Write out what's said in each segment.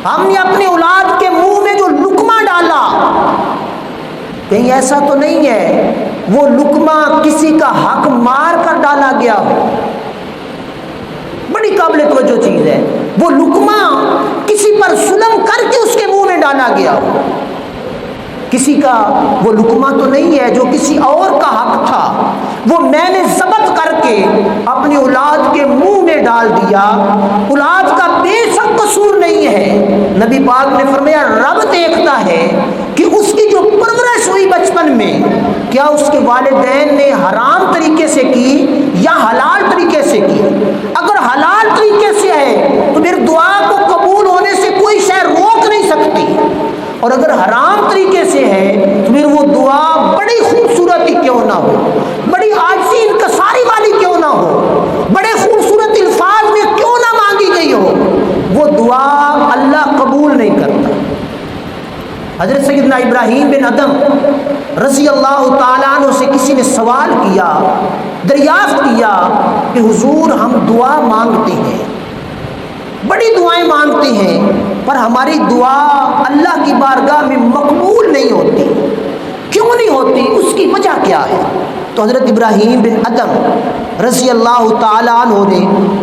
ہم نے اپنے اولاد کے منہ میں جو لقمہ ڈالا، کہیں ایسا تو نہیں ہے وہ لقمہ کسی کا حق مار کر ڈالا گیا ہو؟ بڑی قابل توجہ چیز ہے، وہ لقمہ کسی پر ظلم کر کے اس کے منہ میں ڈالا گیا ہو؟ کسی کا وہ لقمہ تو نہیں ہے جو کسی اور کا حق تھا، وہ میں نے ضبط کر کے اپنی اولاد کے منہ میں ڈال دیا۔ اولاد کا بے شک قصور نہیں ہے، نبی پاک نے فرمایا رب دیکھتا ہے کہ اس کی جو پرورش ہوئی بچپن میں، کیا اس کے والدین نے حرام طریقے سے کی یا حلال طریقے سے کی۔ اگر حلال طریقے سے ہے تو پھر دعا کو قبول ہونے سے کوئی شے روک نہیں سکتی، اور اگر حرام طریقے سے ہے تو پھر وہ دعا بڑی خوبصورت ہی کیوں نہ ہو، بڑی عاجزی انکساری والی کیوں نہ ہو، بڑے خوبصورت الفاظ میں کیوں نہ مانگی گئی ہو، وہ دعا اللہ قبول نہیں کرتا۔ حضرت سیدنا ابراہیم بن ادم رضی اللہ تعالیٰ عنہ سے کسی نے سوال کیا، دریافت کیا کہ حضور ہم دعا مانگتے ہیں، بڑی دعائیں مانگتے ہیں، پر ہماری دعا اللہ کی بارگاہ میں مقبول نہیں ہوتی، کیوں نہیں ہوتی، اس کی وجہ کیا ہے؟ تو حضرت ابراہیم بن ادم رضی اللہ تعالیٰ عنہ نے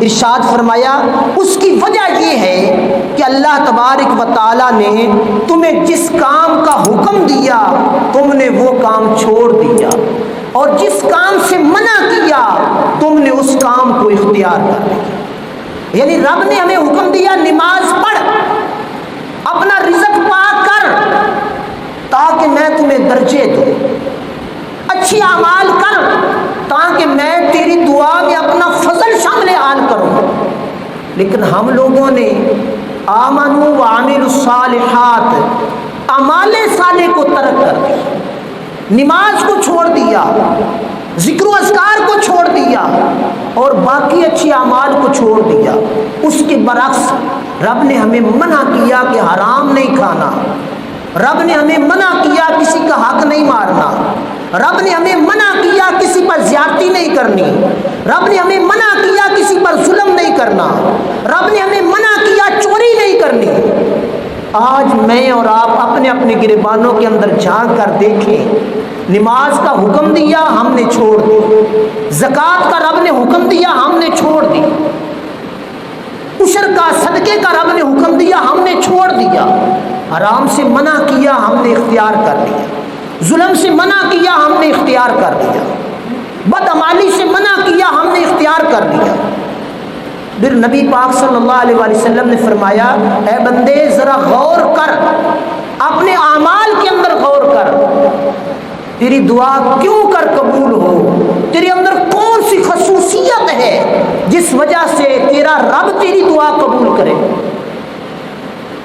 ارشاد فرمایا اس کی وجہ یہ ہے کہ اللہ تبارک و تعالیٰ نے تمہیں جس کام کا حکم دیا تم نے وہ کام چھوڑ دیا، اور جس کام سے منع کیا تم نے اس کام کو اختیار کر لیا۔ یعنی رب نے ہمیں حکم دیا نماز پڑھ، اپنا رزق پا کر تاکہ میں تمہیں درجے دوں، اچھی اعمال کر تاکہ میں تیری دعا میں اپنا فضل شامل حال کروں۔ لیکن ہم لوگوں نے آمنوا وعملوا الصالحات، اعمال صالح کو ترک کر دیا، نماز کو چھوڑ دیا، ذکر و اذکار کو چھوڑ دیا، اور باقی اچھی اعمال کو چھوڑ دیا۔ اس کے برعکس رب نے ہمیں منع کیا کہ حرام نہیں کھانا، رب نے ہمیں منع کیا کسی کا حق نہیں مارنا، رب نے ہمیں منع کیا کسی پر زیادتی نہیں کرنی، رب نے ہمیں منع کیا کسی پر ظلم نہیں کرنا، رب نے ہمیں منع کیا چوری نہیں کرنی۔ آج میں اور آپ اپنے اپنے گریبانوں کے اندر جھانک کر دیکھیں، نماز کا حکم دیا ہم نے چھوڑ دی، زکوٰۃ کا رب نے حکم دیا ہم نے چھوڑ دی، عشر کا صدقے کا رب نے حکم دیا ہم نے چھوڑ دیا، حرام سے منع کیا ہم نے اختیار کر لیا، ظلم سے منع کیا ہم نے اختیار کر لیا، بدعمالی سے منع کیا ہم نے اختیار کر لیا۔ پھر نبی پاک صلی اللہ علیہ وآلہ وسلم نے فرمایا اے بندے ذرا غور کر، اپنے اعمال کے اندر غور کر، تیری دعا کیوں کر قبول ہو، تیرے اندر کون سی خصوصیت ہے جس وجہ سے تیرا رب تیری دعا قبول کرے۔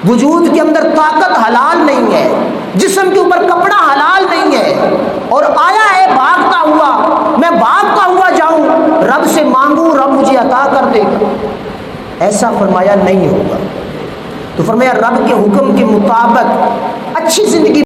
وجود کے اندر طاقت حلال نہیں ہے، جسم کے اوپر کپڑا حلال نہیں ہے، اور آیا ہے بھاگتا ہوا، میں بھاگتا ہوا جاؤں رب سے مانگوں رب مجھے عطا کر دے گا، ایسا فرمایا نہیں ہوگا۔ تو فرمایا رب کے حکم کے مطابق اچھی زندگی